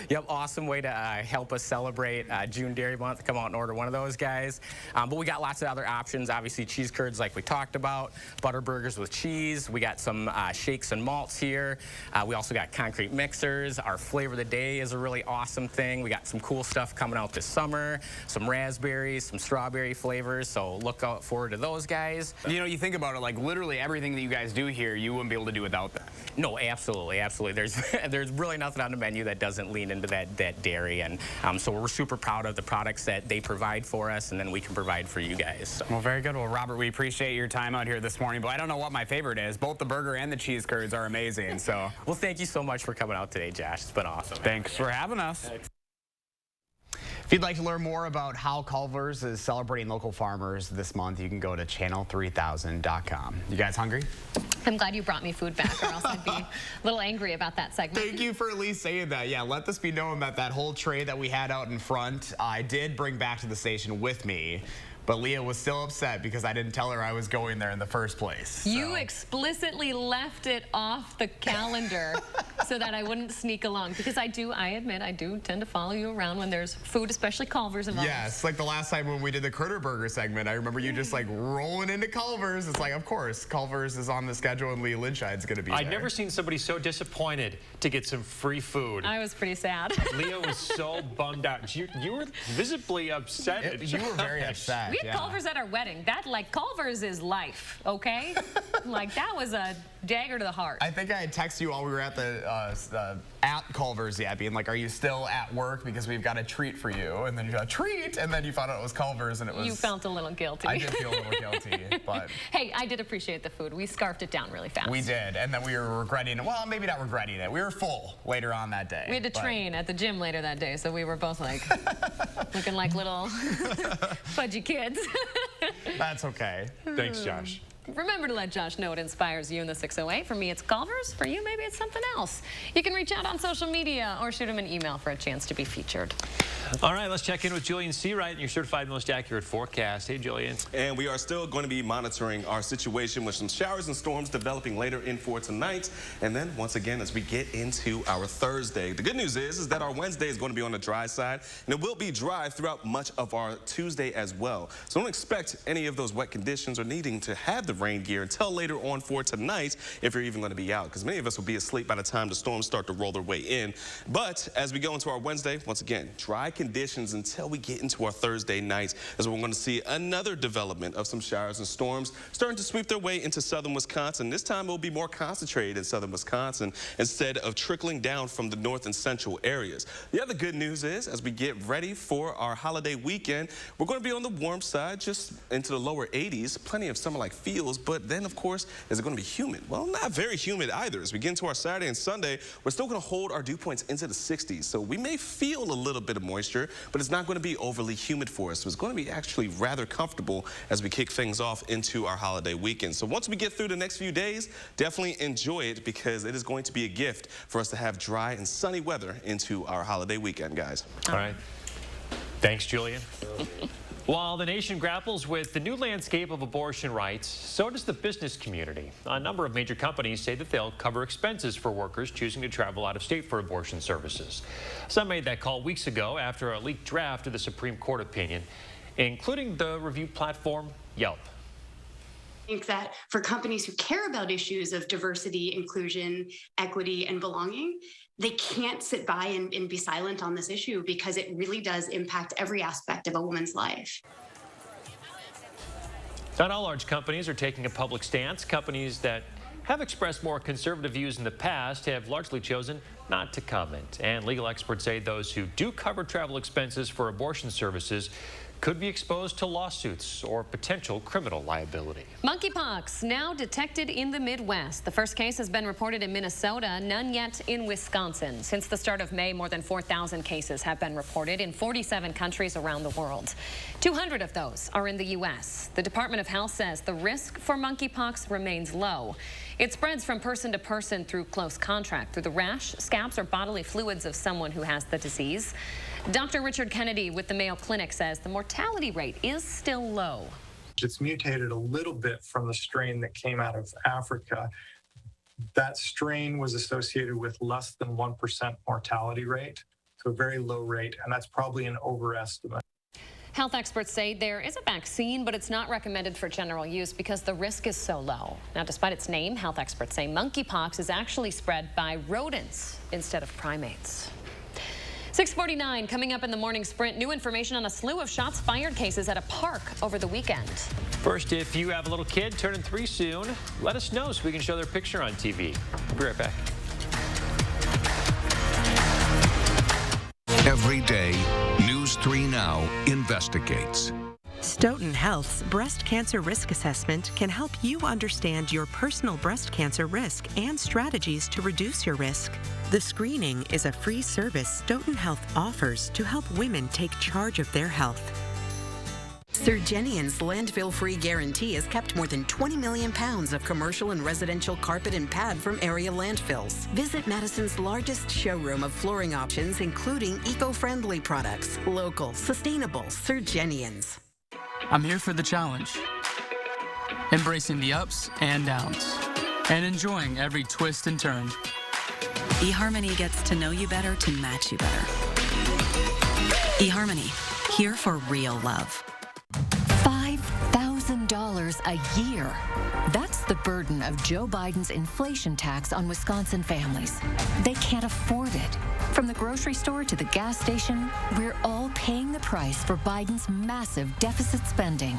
Yep, awesome way to help us celebrate June Dairy Month. Come out and order one of those guys. But we got lots of other options. Obviously, cheese curds like we talked about, butter burgers with cheese. We got some shakes and malts here. We also got concrete mixers. Our flavor of the day is a really awesome thing. We got some cool stuff coming out this summer, some raspberries, some strawberry flavors. So look out forward to those guys. You know, you think about it, like literally everything that you guys do here, you wouldn't be able to do without that. No, absolutely, absolutely. There's really nothing on the menu that doesn't lean into that dairy, and so we're super proud of the products that they provide for us, and then we can provide for you guys. So. Well, very good. Well, Robert, we appreciate your time out here this morning, but I don't know what my favorite is. Both the burger and the cheese curds are amazing. So, well, thank you so much for coming out today, Josh. It's been awesome. Thanks for having us. Thanks. If you'd like to learn more about how Culver's is celebrating local farmers this month, you can go to channel3000.com. You guys hungry? I'm glad you brought me food back, or else I'd be a little angry about that segment. Thank you for at least saying that. Yeah, let this be known that that whole tray that we had out in front, I did bring back to the station with me. But Leah was still upset because I didn't tell her I was going there in the first place. You explicitly left it off the calendar so that I wouldn't sneak along. Because I admit, I do tend to follow you around when there's food, especially Culver's involved. Yes, like the last time when we did the Critter Burger segment, I remember you just like rolling into Culver's. It's like, of course, Culver's is on the schedule and Leah Linshide's going to be there. I'd never seen somebody so disappointed to get some free food. I was pretty sad. Leah was so bummed out. You were visibly upset. You were very upset. We had Culver's at our wedding. Culver's is life, okay? Like, that was a dagger to the heart. I think I had texted you while we were at the at Culver's, being like, are you still at work because we've got a treat for you? And then you got a treat, and then you found out it was Culver's, and it was... You felt a little guilty. I did feel a little guilty, but... Hey, I did appreciate the food. We scarfed it down really fast. We did, and then we were regretting it. Well, maybe not regretting it. We were full later on that day. We had to train at the gym later that day, so we were both like, looking like little fudgy kids. That's okay. Thanks, Josh. Remember to let Josh know it inspires you in the 608. For me, it's Culver's. For you, maybe it's something else. You can reach out on social media or shoot him an email for a chance to be featured. All right, let's check in with Julian Seawright, your certified most accurate forecast. Hey, Julian. And we are still going to be monitoring our situation with some showers and storms developing later in for tonight. And then, once again, as we get into our Thursday, the good news is that our Wednesday is going to be on the dry side, and it will be dry throughout much of our Tuesday as well. So don't expect any of those wet conditions or needing to have the rain gear until later on for tonight, if you're even going to be out, because many of us will be asleep by the time the storms start to roll their way in. But as we go into our Wednesday, once again, dry conditions until we get into our Thursday night, as we're going to see another development of some showers and storms starting to sweep their way into southern Wisconsin. This time it will be more concentrated in southern Wisconsin instead of trickling down from the north and central areas. The other good news is, as we get ready for our holiday weekend, we're going to be on the warm side, just into the lower 80s, plenty of summer-like feels. But then, of course, is it going to be humid? Well, not very humid either. As we get into our Saturday and Sunday, we're still going to hold our dew points into the 60s. So we may feel a little bit of moisture, but it's not going to be overly humid for us. So it's going to be actually rather comfortable as we kick things off into our holiday weekend. So once we get through the next few days, definitely enjoy it, because it is going to be a gift for us to have dry and sunny weather into our holiday weekend, guys. All right. Thanks, Julian. While the nation grapples with the new landscape of abortion rights, so does the business community. A number of major companies say that they'll cover expenses for workers choosing to travel out of state for abortion services. Some made that call weeks ago after a leaked draft of the Supreme Court opinion, including the review platform Yelp. I think that for companies who care about issues of diversity, inclusion, equity, and belonging, they can't sit by and be silent on this issue because it really does impact every aspect of a woman's life. Not all large companies are taking a public stance. Companies that have expressed more conservative views in the past have largely chosen not to comment. And legal experts say those who do cover travel expenses for abortion services could be exposed to lawsuits or potential criminal liability. Monkeypox now detected in the Midwest. The first case has been reported in Minnesota, none yet in Wisconsin. Since the start of May, more than 4,000 cases have been reported in 47 countries around the world. 200 of those are in the U.S. The Department of Health says the risk for monkeypox remains low. It spreads from person to person through close contact, through the rash, scabs, or bodily fluids of someone who has the disease. Dr. Richard Kennedy with the Mayo Clinic says the mortality rate is still low. It's mutated a little bit from the strain that came out of Africa. That strain was associated with less than 1% mortality rate, so a very low rate, and that's probably an overestimate. Health experts say there is a vaccine, but it's not recommended for general use because the risk is so low. Now, despite its name, health experts say monkeypox is actually spread by rodents instead of primates. 6:49 coming up in the morning sprint. New information on a slew of shots fired cases at a park over the weekend. First, if you have a little kid turning 3 soon, let us know so we can show their picture on TV. We'll be right back. Every day, News 3 Now investigates. Stoughton Health's Breast Cancer Risk Assessment can help you understand your personal breast cancer risk and strategies to reduce your risk. The screening is a free service Stoughton Health offers to help women take charge of their health. Surgenian's landfill-free guarantee has kept more than 20 million pounds of commercial and residential carpet and pad from area landfills. Visit Madison's largest showroom of flooring options, including eco-friendly products. Local, sustainable Surgenian's. I'm here for the challenge, embracing the ups and downs, and enjoying every twist and turn. eHarmony gets to know you better to match you better. eHarmony, here for real love. $5,000 a year. That's the burden of Joe Biden's inflation tax on Wisconsin families. They can't afford it. From the grocery store to the gas station, we're all paying the price for Biden's massive deficit spending.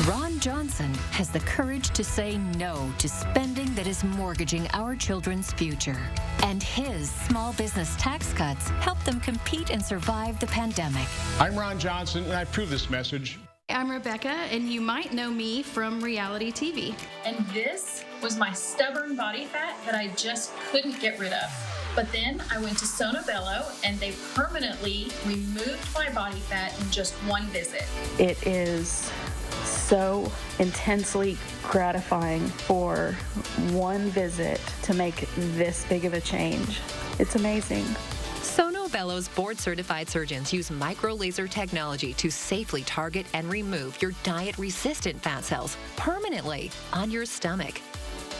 Ron Johnson has the courage to say no to spending that is mortgaging our children's future. And his small business tax cuts help them compete and survive the pandemic. I'm Ron Johnson, and I approve this message. I'm Rebecca, and you might know me from reality TV. And this was my stubborn body fat that I just couldn't get rid of. But then I went to Sonobello, and they permanently removed my body fat in just one visit. It is so intensely gratifying for one visit to make this big of a change. It's amazing. Sonobello's board-certified surgeons use micro-laser technology to safely target and remove your diet-resistant fat cells permanently on your stomach,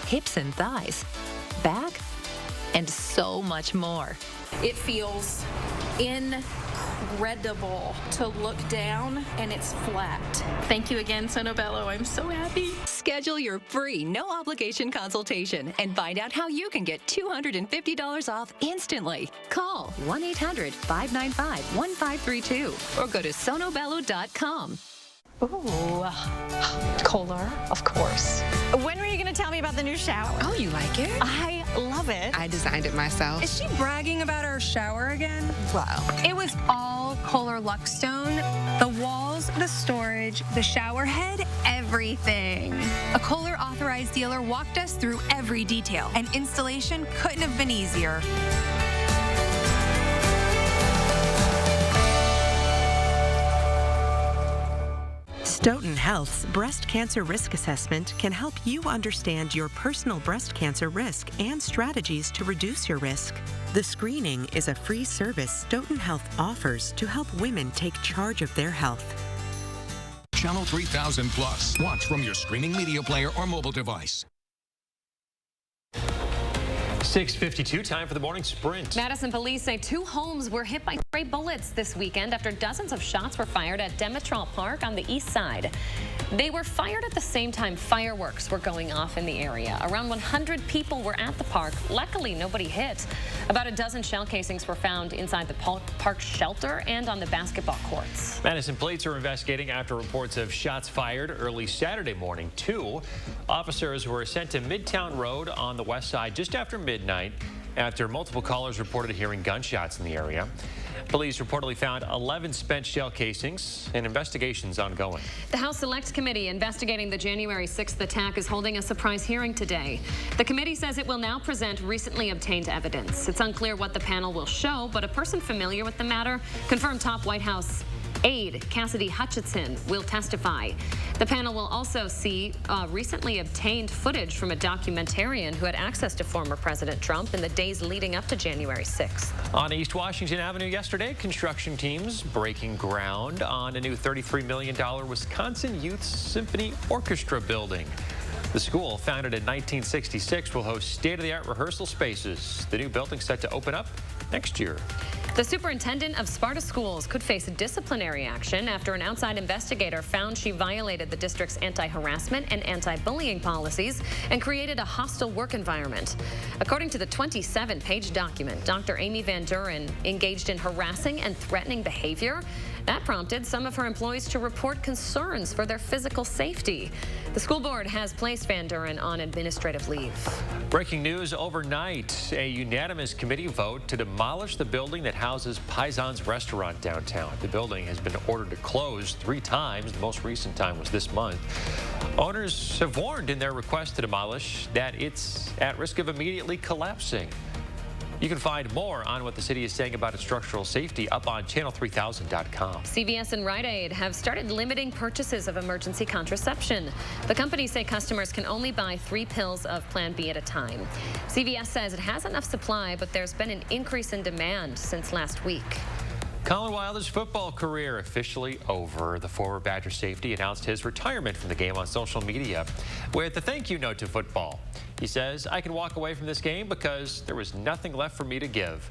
hips and thighs, back, and so much more. It feels incredible to look down and it's flat. Thank you again, Sonobello. I'm so happy. Schedule your free, no-obligation consultation and find out how you can get $250 off instantly. Call 1-800-595-1532 or go to sonobello.com. Ooh, Kohler, of course. When were you going to tell me about the new shower? Oh, you like it? I love it. I designed it myself. Is she bragging about our shower again? Wow. It was all Kohler Luxstone. The walls, the storage, the shower head, everything. A Kohler authorized dealer walked us through every detail, and installation couldn't have been easier. Stoughton Health's Breast Cancer Risk Assessment can help you understand your personal breast cancer risk and strategies to reduce your risk. The screening is a free service Stoughton Health offers to help women take charge of their health. Channel 3000 Plus. Watch from your streaming media player or mobile device. 6:52, time for the morning sprint. Madison police say 2 homes were hit by stray bullets this weekend after dozens of shots were fired at Demetral Park on the east side. They were fired at the same time fireworks were going off in the area. Around 100 people were at the park. Luckily, nobody hit. About a dozen shell casings were found inside the park shelter and on the basketball courts. Madison police are investigating after reports of shots fired early Saturday morning. 2 officers were sent to Midtown Road on the west side just after midnight after multiple callers reported hearing gunshots in the area. Police reportedly found 11 spent shell casings, and investigations ongoing. The House Select Committee investigating the January 6th attack is holding a surprise hearing today. The committee says it will now present recently obtained evidence. It's unclear what the panel will show, but a person familiar with the matter confirmed top White House aide Cassidy Hutchinson will testify. The panel will also see recently obtained footage from a documentarian who had access to former President Trump in the days leading up to January 6th. On East Washington Avenue yesterday, construction teams breaking ground on a new $33 million Wisconsin Youth Symphony Orchestra building. The school, founded in 1966, will host state-of-the-art rehearsal spaces. The new building set to open up next year. The superintendent of Sparta Schools could face disciplinary action after an outside investigator found she violated the district's anti-harassment and anti-bullying policies and created a hostile work environment. According to the 27-page document, Dr. Amy Van Duren engaged in harassing and threatening behavior. That prompted some of her employees to report concerns for their physical safety. The school board has placed Van Duren on administrative leave. Breaking news overnight, a unanimous committee vote to demolish the building that houses Paisan's restaurant downtown. The building has been ordered to close 3 times. The most recent time was this month. Owners have warned in their request to demolish that it's at risk of immediately collapsing. You can find more on what the city is saying about its structural safety up on channel3000.com. CVS and Rite Aid have started limiting purchases of emergency contraception. The companies say customers can only buy 3 pills of Plan B at a time. CVS says it has enough supply, but there's been an increase in demand since last week. Colin Wilder's football career officially over. The former Badger safety announced his retirement from the game on social media with a thank you note to football. He says, "I can walk away from this game because there was nothing left for me to give.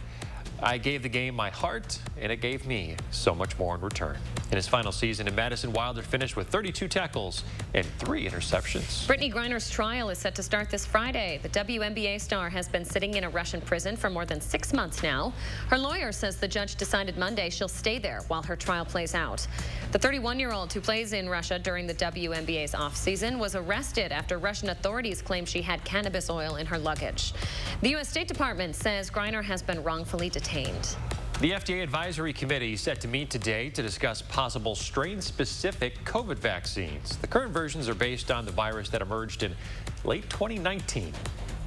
I gave the game my heart, and it gave me so much more in return." In his final season in Madison, Wilder finished with 32 tackles and 3 interceptions. Brittany Griner's trial is set to start this Friday. The WNBA star has been sitting in a Russian prison for more than 6 months now. Her lawyer says the judge decided Monday she'll stay there while her trial plays out. The 31-year-old who plays in Russia during the WNBA's offseason was arrested after Russian authorities claimed she had cannabis oil in her luggage. The U.S. State Department says Griner has been wrongfully detained. The FDA Advisory Committee is set to meet today to discuss possible strain-specific COVID vaccines. The current versions are based on the virus that emerged in late 2019.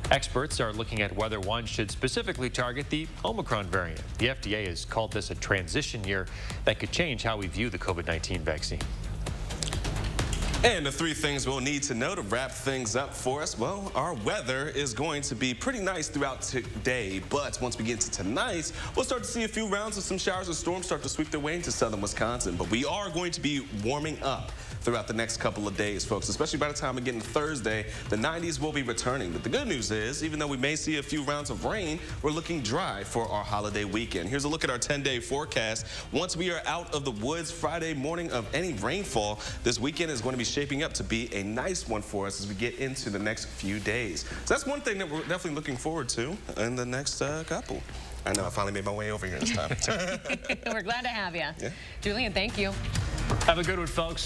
Experts are looking at whether one should specifically target the Omicron variant. The FDA has called this a transition year that could change how we view the COVID-19 vaccine. And the 3 things we'll need to know to wrap things up for us. Well, our weather is going to be pretty nice throughout today, but once we get to tonight, we'll start to see a few rounds of some showers and storms start to sweep their way into southern Wisconsin. But we are going to be warming up throughout the next couple of days, folks, especially by the time we get into Thursday. The 90s will be returning. But the good news is, even though we may see a few rounds of rain, we're looking dry for our holiday weekend. Here's a look at our 10-day forecast. Once we are out of the woods Friday morning of any rainfall, this weekend is going to be shaping up to be a nice one for us as we get into the next few days. So that's one thing that we're definitely looking forward to in the next couple. I know I finally made my way over here this time. We're glad to have you. Yeah. Julian, thank you. Have a good one, folks.